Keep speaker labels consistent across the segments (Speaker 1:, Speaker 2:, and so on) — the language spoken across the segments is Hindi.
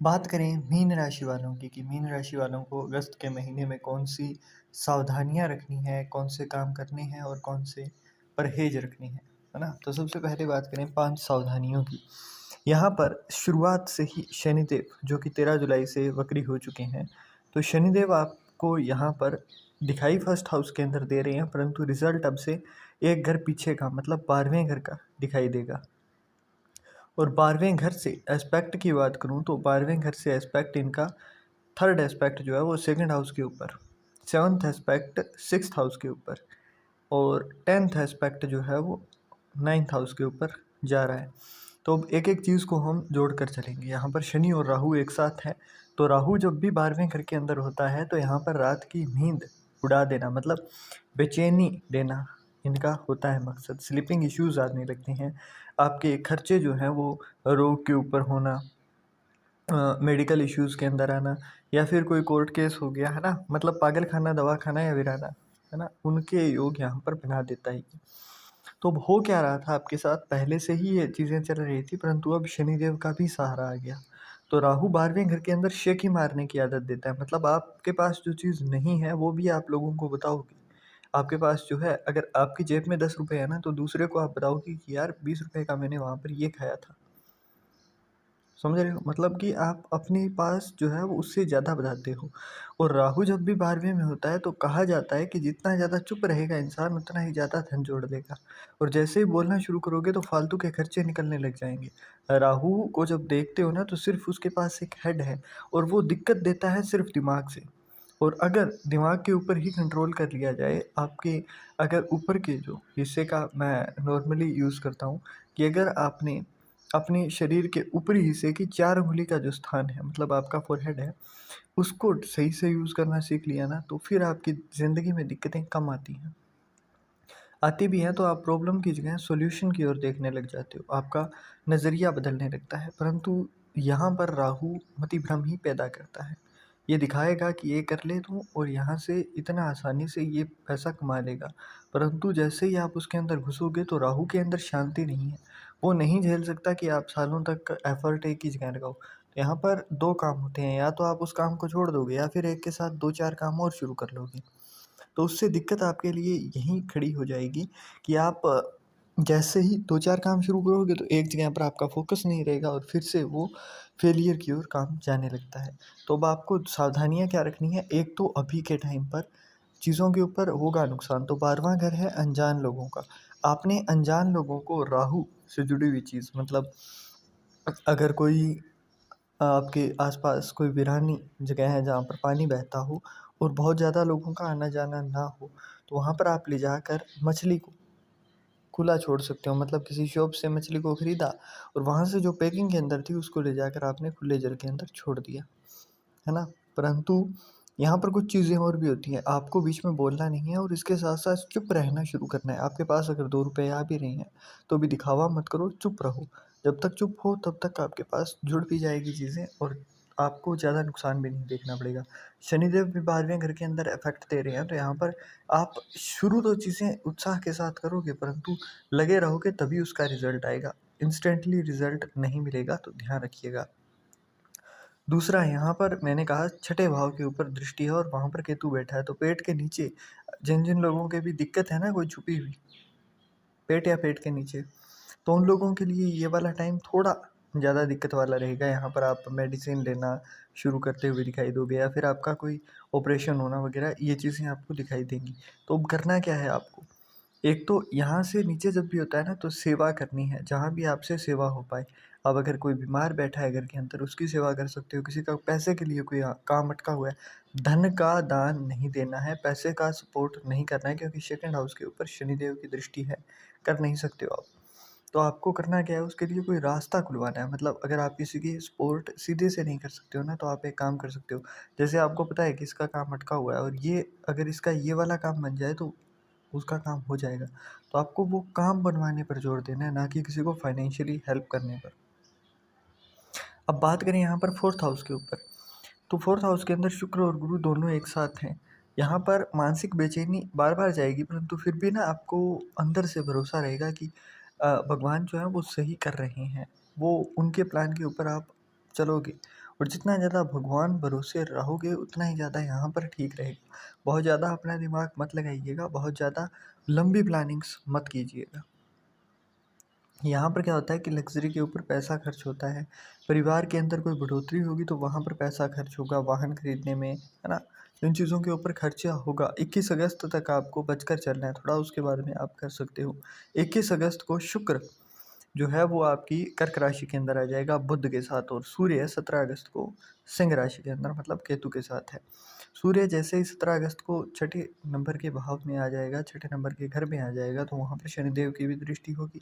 Speaker 1: बात करें मीन राशि वालों की कि मीन राशि वालों को अगस्त के महीने में कौन-सी सावधानियाँ रखनी है, कौन से काम करने हैं और कौन से परहेज़ रखने हैं, है ना? तो सबसे पहले बात करें 5 सावधानियों की। यहाँ पर शुरुआत से ही शनिदेव जो कि 13 जुलाई से वक्री हो चुके हैं, तो शनिदेव आपको यहाँ पर दिखाई फर्स्ट हाउस के अंदर दे रहे हैं, परंतु रिज़ल्ट अब से एक घर पीछे का मतलब 12वें घर का दिखाई देगा। और 12वें घर से एस्पेक्ट की बात करूँ तो 12वें घर से एस्पेक्ट इनका थर्ड एस्पेक्ट जो है वो सेकंड हाउस के ऊपर, सेवन्थ एस्पेक्ट सिक्स्थ हाउस के ऊपर और 10th एस्पेक्ट जो है वो नाइन्थ हाउस के ऊपर जा रहा है। तो अब एक-एक चीज़ को हम जोड़ कर चलेंगे। यहाँ पर शनि और राहु एक साथ हैं, तो राहु जब भी 12वें घर के अंदर होता है तो यहाँ पर रात की नींद उड़ा देना मतलब बेचैनी देना इनका होता है मकसद। स्लीपिंग इश्यूज़ आने लगते हैं। आपके खर्चे जो हैं वो रोग के ऊपर होना, मेडिकल इश्यूज़ के अंदर आना या फिर कोई कोर्ट केस हो गया, है ना? मतलब पागल खाना, दवा खाना या वीराना, है ना? उनके योग यहाँ पर बना देता है ये। तो अब हो क्या रहा था आपके साथ, पहले से ही ये चीज़ें चल रही थी परंतु अब शनिदेव का भी सहारा आ गया। तो राहु 12वें घर के अंदर शेखी मारने की आदत देता है, मतलब आपके पास जो चीज़ नहीं है वो भी आप लोगों को बताओगे। आपके पास जो है अगर आपकी जेब में 10 रुपए है ना तो दूसरे को आप बताओगे कि यार 20 रुपए का मैंने वहाँ पर ये खाया था। समझ रहे हो? मतलब कि आप अपने पास जो है वो उससे ज़्यादा बताते हो। और राहु जब भी 12वें में होता है तो कहा जाता है कि जितना ज़्यादा चुप रहेगा इंसान उतना ही ज़्यादा धन जोड़ लेगा। और जैसे ही बोलना शुरू करोगे तो फालतू के खर्चे निकलने लग जाएँगे। राहु को जब देखते हो ना तो सिर्फ़ उसके पास एक हेड है और वो दिक्कत देता है सिर्फ़ दिमाग से। और अगर दिमाग के ऊपर ही कंट्रोल कर लिया जाए, आपके अगर ऊपर के जो हिस्से का मैं नॉर्मली यूज़ करता हूँ कि अगर आपने अपने शरीर के ऊपरी हिस्से की 4 उँगली का जो स्थान है, मतलब आपका फ़ोरहेड है, उसको सही से यूज़ करना सीख लिया ना, तो फिर आपकी ज़िंदगी में दिक्कतें कम आती हैं। आती भी हैं तो आप प्रॉब्लम की जगह सॉल्यूशन की ओर देखने लग जाते हो, आपका नज़रिया बदलने लगता है। परंतु यहाँ पर राहु मतिभ्रम ही पैदा करता है। ये दिखाएगा कि ये कर ले तू और यहाँ से इतना आसानी से ये पैसा कमा लेगा। परंतु जैसे ही आप उसके अंदर घुसोगे तो राहु के अंदर शांति नहीं है। वो नहीं झेल सकता कि आप सालों तक एफ़र्ट एक ही जगह लगाओ। यहाँ पर 2 काम होते हैं, या तो आप उस काम को छोड़ दोगे या फिर एक के साथ 2-4 काम और शुरू कर लोगे। तो उससे दिक्कत आपके लिए यहीं खड़ी हो जाएगी कि आप जैसे ही 2-4 काम शुरू करोगे तो एक जगह पर आपका फ़ोकस नहीं रहेगा और फिर से वो फेलियर की ओर काम जाने लगता है। तो अब आपको सावधानियाँ क्या रखनी है, एक तो अभी के टाइम पर चीज़ों के ऊपर होगा नुकसान, तो 12वाँ घर है अनजान लोगों का। आपने अनजान लोगों को राहु से जुड़ी हुई चीज़ मतलब अगर कोई आपके आस-पास कोई वीरानी जगह है जहाँ पर पानी बहता हो और बहुत ज़्यादा लोगों का आना-जाना ना हो, तो वहाँ पर आप ले जाकर मछली को खुला छोड़ सकते हो। मतलब किसी शॉप से मछली को खरीदा और वहाँ से जो पैकिंग के अंदर थी उसको ले जाकर आपने खुले जल के अंदर छोड़ दिया, है ना? परंतु यहाँ पर कुछ चीज़ें और भी होती हैं, आपको बीच में बोलना नहीं है और इसके साथ-साथ चुप रहना शुरू करना है। आपके पास अगर 2 रुपए आ भी रहे हैं, तो भी दिखावा मत करो, चुप रहो। जब तक चुप हो तब तक आपके पास जुड़ भी जाएगी चीज़ें और आपको ज़्यादा नुकसान भी नहीं देखना पड़ेगा। शनिदेव भी 12वें घर के अंदर इफ़ेक्ट दे रहे हैं, तो यहाँ पर आप शुरू तो चीज़ें उत्साह के साथ करोगे परंतु लगे रहोगे तभी उसका रिज़ल्ट आएगा। इंस्टेंटली रिज़ल्ट नहीं मिलेगा, तो ध्यान रखिएगा। दूसरा यहाँ पर मैंने कहा छठे भाव के ऊपर दृष्टि है और वहाँ पर केतु बैठा है, तो पेट के नीचे जिन-जिन लोगों के भी दिक्कत है ना कोई छुपी हुई, पेट या पेट के नीचे, तो उन लोगों के लिए ये वाला टाइम थोड़ा ज़्यादा दिक्कत वाला रहेगा। यहाँ पर आप मेडिसिन लेना शुरू करते हुए दिखाई दोगे या फिर आपका कोई ऑपरेशन होना वगैरह, ये चीज़ें आपको दिखाई देंगी। तो अब करना क्या है आपको? एक तो यहाँ से नीचे जब भी होता है ना तो सेवा करनी है, जहाँ भी आपसे सेवा हो पाए। अब अगर कोई बीमार बैठा है घर के अंदर उसकी सेवा कर सकते हो, किसी का पैसे के लिए कोई काम अटका हुआ है, धन का दान नहीं देना है, पैसे का सपोर्ट नहीं करना है क्योंकि सेकंड हाउस के ऊपर शनिदेव की दृष्टि है, कर नहीं सकते हो आप। तो आपको करना क्या है उसके लिए कोई रास्ता खुलवाना है, मतलब अगर आप किसी की सपोर्ट सीधे से नहीं कर सकते हो ना तो आप एक काम कर सकते हो। जैसे आपको पता है कि इसका काम अटका हुआ है और ये अगर इसका ये वाला काम बन जाए तो उसका काम हो जाएगा। तो आपको वो काम बनवाने पर ज़ोर देना है, ना कि किसी को फाइनेंशियली हेल्प करने पर। अब बात करें यहाँ पर 4th हाउस के ऊपर, तो 4th हाउस के अंदर शुक्र और गुरु दोनों एक साथ हैं। यहाँ पर मानसिक बेचैनी बार-बार जाएगी परंतु फिर भी ना आपको अंदर से भरोसा रहेगा कि भगवान जो है वो सही कर रहे हैं। वो उनके प्लान के ऊपर आप चलोगे और जितना ज़्यादा भगवान भरोसे रहोगे उतना ही ज़्यादा यहाँ पर ठीक रहेगा। बहुत ज़्यादा अपना दिमाग मत लगाइएगा, बहुत ज़्यादा लंबी प्लानिंग्स मत कीजिएगा। यहाँ पर क्या होता है कि लग्ज़री के ऊपर पैसा खर्च होता है, परिवार के अंदर कोई बढ़ोतरी होगी तो वहाँ पर पैसा खर्च होगा, वाहन खरीदने में, है ना? इन चीज़ों के ऊपर खर्चा होगा। 21 अगस्त तक आपको बचकर चलना है, थोड़ा उसके बाद में आप कर सकते हो। 21 अगस्त को शुक्र जो है वो आपकी कर्क राशि के अंदर आ जाएगा बुध के साथ, और सूर्य 17 अगस्त को सिंह राशि के अंदर मतलब केतु के साथ है। सूर्य जैसे ही 17 अगस्त को छठे नंबर के भाव में आ जाएगा, छठे नंबर के घर में आ जाएगा, तो वहाँ पर शनिदेव की भी दृष्टि होगी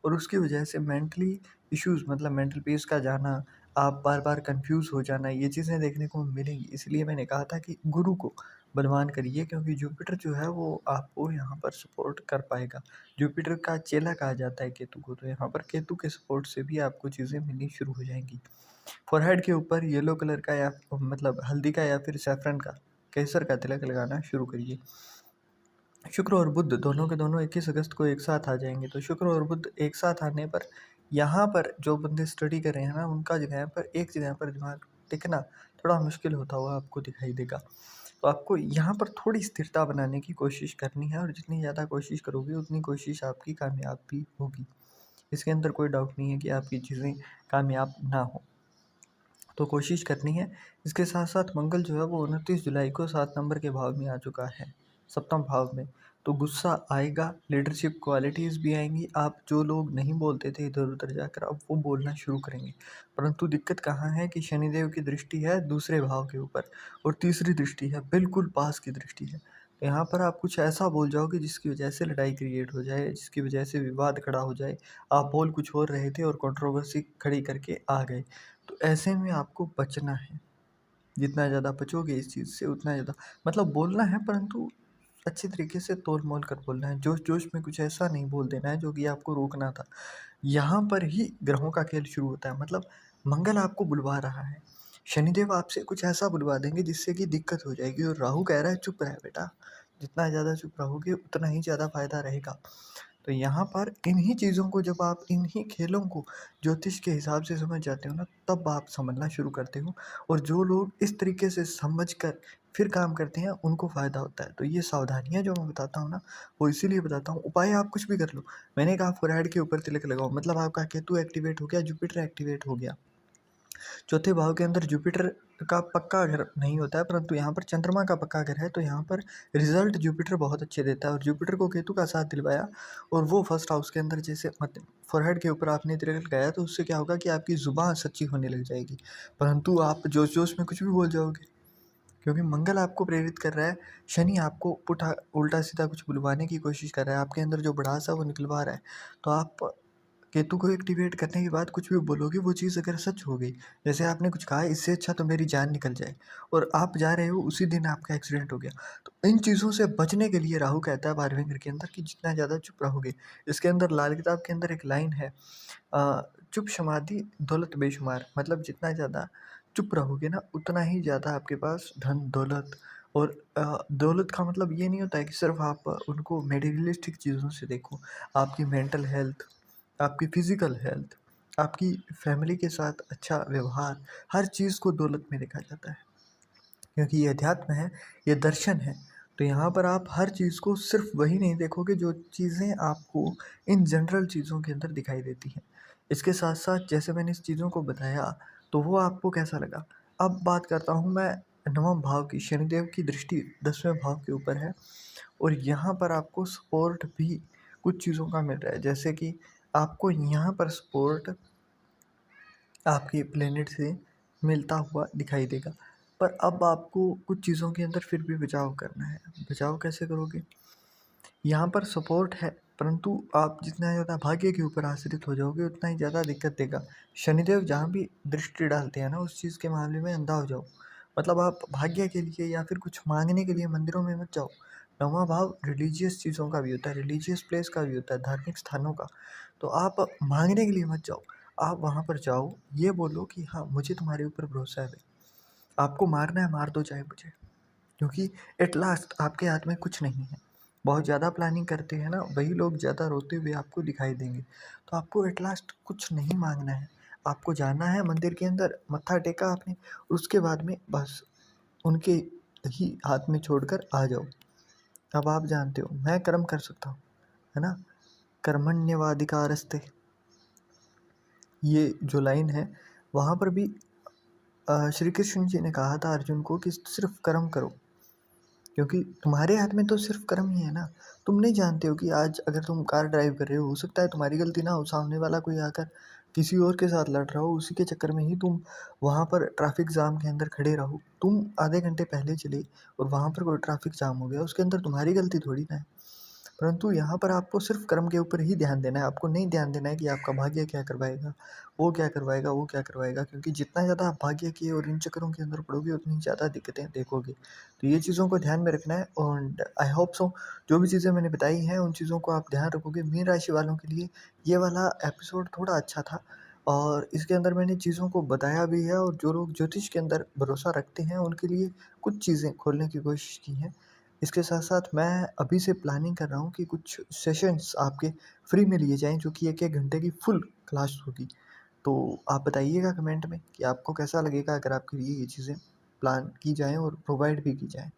Speaker 1: और उसकी वजह से मेंटली इश्यूज़ मतलब मेंटल पीस का जाना, आप बार-बार कन्फ्यूज़ हो जाना, ये चीज़ें देखने को मिलेंगी। इसलिए मैंने कहा था कि गुरु को बलवान करिए, क्योंकि जुपिटर जो है वो आपको यहाँ पर सपोर्ट कर पाएगा। जुपिटर का चेला कहा जाता है केतु को, तो यहाँ पर केतु के सपोर्ट से भी आपको चीज़ें मिलनी शुरू हो जाएँगी। फ़ोरहेड के ऊपर येलो कलर का या मतलब हल्दी का या फिर सैफ़रन का, केसर का तिलक लगाना शुरू करिए। शुक्र और बुध दोनों के दोनों 21 अगस्त को एक साथ आ जाएँगे, तो शुक्र और बुध एक साथ आने पर यहाँ पर जो बंदे स्टडी कर रहे हैं ना, उनका जगह पर एक जगह पर दिमाग टिकना थोड़ा मुश्किल होता हुआ आपको दिखाई देगा। तो आपको यहाँ पर थोड़ी स्थिरता बनाने की कोशिश करनी है, और जितनी ज़्यादा कोशिश करोगे उतनी कोशिश आपकी कामयाब भी होगी। इसके अंदर कोई डाउट नहीं है कि आपकी चीज़ें कामयाब ना हो, तो कोशिश करनी है। इसके साथ-साथ मंगल जो है वो 29 जुलाई को 7 नंबर के भाव में आ चुका है, सप्तम भाव में। तो गुस्सा आएगा, लीडरशिप क्वालिटीज़ भी आएँगी। आप जो लोग नहीं बोलते थे इधर-उधर जाकर, अब वो बोलना शुरू करेंगे। परंतु दिक्कत कहाँ है कि शनिदेव की दृष्टि है दूसरे भाव के ऊपर, और तीसरी दृष्टि है, बिल्कुल पास की दृष्टि है। तो यहाँ पर आप कुछ ऐसा बोल जाओगे जिसकी वजह से लड़ाई क्रिएट हो जाए, जिसकी वजह से विवाद खड़ा हो जाए। आप बोल कुछ और रहे थे और कंट्रोवर्सी खड़ी करके आ गए। तो ऐसे में आपको बचना है। जितना ज़्यादा बचोगे इस चीज़ से उतना ज़्यादा मतलब बोलना है, परंतु अच्छी तरीके से तोल-मोल कर बोलना है। जोश-जोश में कुछ ऐसा नहीं बोल देना है जो कि आपको रोकना था। यहाँ पर ही ग्रहों का खेल शुरू होता है, मतलब मंगल आपको बुलवा रहा है। शनिदेव आपसे कुछ ऐसा बुलवा देंगे जिससे कि दिक्कत हो जाएगी, और राहु कह रहा है चुप रह बेटा। जितना ज़्यादा चुप रहोगे उतना ही ज़्यादा फ़ायदा रहेगा। तो यहाँ पर इन्हीं चीज़ों को जब आप इन्हीं खेलों को ज्योतिष के हिसाब से समझ जाते हो ना, तब आप समझना शुरू करते हो, और जो लोग इस तरीके से समझ कर फिर काम करते हैं उनको फ़ायदा होता है। तो ये सावधानियाँ जो मैं बताता हूँ ना, वो इसीलिए बताता हूँ। उपाय आप कुछ भी कर लो। मैंने कहा फोरहेड के ऊपर तिलक लगाओ, मतलब आपका केतु एक्टिवेट हो गया, जुपिटर एक्टिवेट हो गया। चौथे भाव के अंदर जुपिटर का पक्का घर नहीं होता है, परंतु यहाँ पर चंद्रमा का पक्का घर है, तो यहाँ पर रिजल्ट जुपिटर बहुत अच्छे देता है। और जुपिटर को केतु का साथ दिलवाया, और वो फर्स्ट हाउस के अंदर जैसे मतलब फोरहेड के ऊपर आपने तिलक लगाया, तो उससे क्या होगा कि आपकी ज़ुबान सच्ची होने लग जाएगी। परंतु आप जोश-जोश में कुछ भी बोल जाओगे, क्योंकि मंगल आपको प्रेरित कर रहा है, शनि आपको पुठा उल्टा-सीधा कुछ बुलवाने की कोशिश कर रहा है, आपके अंदर जो भड़ास है वो निकलवा रहा है। तो आप केतु को एक्टिवेट करने के बाद कुछ भी बोलोगे, वो चीज़ अगर सच हो गई, जैसे आपने कुछ कहा इससे अच्छा तो मेरी जान निकल जाए, और आप जा रहे हो उसी दिन आपका एक्सीडेंट हो गया। तो इन चीज़ों से बचने के लिए राहु कहता है 12वें घर के अंदर कि जितना ज़्यादा चुप रहोगे, इसके अंदर लाल किताब के अंदर एक लाइन है, चुप समाधि दौलत बेशुमार, मतलब जितना ज़्यादा चुप रहोगे ना उतना ही ज़्यादा आपके पास धन दौलत, और दौलत का मतलब ये नहीं होता है कि सिर्फ आप उनको मटेरियलिस्टिक चीज़ों से देखो। आपकी मेंटल हेल्थ, आपकी फ़िज़िकल हेल्थ, आपकी फैमिली के साथ अच्छा व्यवहार, हर चीज़ को दौलत में देखा जाता है। क्योंकि ये अध्यात्म है, ये दर्शन है। तो यहाँ पर आप हर चीज़ को सिर्फ वही नहीं देखोगे जो चीज़ें आपको इन जनरल चीज़ों के अंदर दिखाई देती हैं। इसके साथ-साथ जैसे मैंने इस चीज़ों को बताया, तो वो आपको कैसा लगा? अब बात करता हूँ मैं 9वें भाव की। शनिदेव की दृष्टि 10वें भाव के ऊपर है, और यहाँ पर आपको सपोर्ट भी कुछ चीज़ों का मिल रहा है। जैसे कि आपको यहाँ पर सपोर्ट आपके प्लेनेट से मिलता हुआ दिखाई देगा। पर अब आपको कुछ चीज़ों के अंदर फिर भी बचाव करना है। बचाव कैसे करोगे? यहाँ पर सपोर्ट है, परंतु आप जितना ज़्यादा भाग्य के ऊपर आश्रित हो जाओगे उतना ही ज़्यादा दिक्कत देगा। शनिदेव जहाँ भी दृष्टि डालते हैं ना, उस चीज़ के मामले में अंधा हो जाओ। मतलब आप भाग्य के लिए या फिर कुछ माँगने के लिए मंदिरों में मत जाओ। 9वां भाव रिलीजियस चीज़ों का भी होता है, रिलीजियस प्लेस का भी होता है, धार्मिक स्थानों का। तो आप माँगने के लिए मत जाओ। आप वहाँ पर जाओ, ये बोलो कि हाँ, मुझे तुम्हारे ऊपर भरोसा है भाई। आपको मारना है, मार दो चाहे मुझे। क्योंकि एट लास्ट आपके हाथ में कुछ नहीं है। बहुत ज़्यादा प्लानिंग करते हैं ना, वही लोग ज़्यादा रोते हुए आपको दिखाई देंगे। तो आपको एट लास्ट कुछ नहीं माँगना है। आपको जाना है मंदिर के अंदर, मत्था टेका आपने, उसके बाद में बस उनके ही हाथ में छोड़कर आ जाओ। अब आप जानते हो मैं कर्म कर सकता हूँ, है ना? कर्मण्येवाधिकारस्ते, ये जो लाइन है वहाँ पर भी श्री कृष्ण जी ने कहा था अर्जुन को कि सिर्फ कर्म करो, क्योंकि तुम्हारे हाथ में तो सिर्फ कर्म ही है ना। तुम नहीं जानते हो कि आज अगर तुम कार ड्राइव कर रहे हो सकता है तुम्हारी गलती ना हो, सामने वाला कोई आकर किसी और के साथ लड़ रहा हो, उसी के चक्कर में ही तुम वहाँ पर ट्रैफिक जाम के अंदर खड़े रहो। तुम आधे घंटे पहले चले और वहाँ पर कोई ट्रैफिक जाम हो गया, उसके अंदर तुम्हारी गलती थोड़ी ना है। परंतु यहाँ पर आपको सिर्फ कर्म के ऊपर ही ध्यान देना है, आपको नहीं ध्यान देना है कि आपका भाग्य क्या करवाएगा, वो क्या करवाएगा, वो क्या करवाएगा, क्योंकि जितना ज़्यादा आप भाग्य की और इन चक्करों के अंदर पड़ोगे उतनी ज़्यादा दिक्कतें देखोगे। तो ये चीज़ों को ध्यान में रखना है और आई होप सो जो भी चीज़ें मैंने बताई हैं उन चीज़ों को आप ध्यान रखोगे। मीन राशि वालों के लिए ये वाला एपिसोड थोड़ा अच्छा था और इसके अंदर मैंने चीज़ों को बताया भी है, और जो लोग ज्योतिष के अंदर भरोसा रखते हैं उनके लिए कुछ चीज़ें खोलने की कोशिश की हैं। इसके साथ-साथ मैं अभी से प्लानिंग कर रहा हूँ कि कुछ सेशंस आपके फ्री में लिए जाएँ, जो कि 1-1 घंटे की फुल क्लास होगी। तो आप बताइएगा कमेंट में कि आपको कैसा लगेगा अगर आपके लिए ये चीज़ें प्लान की जाएँ और प्रोवाइड भी की जाएँ।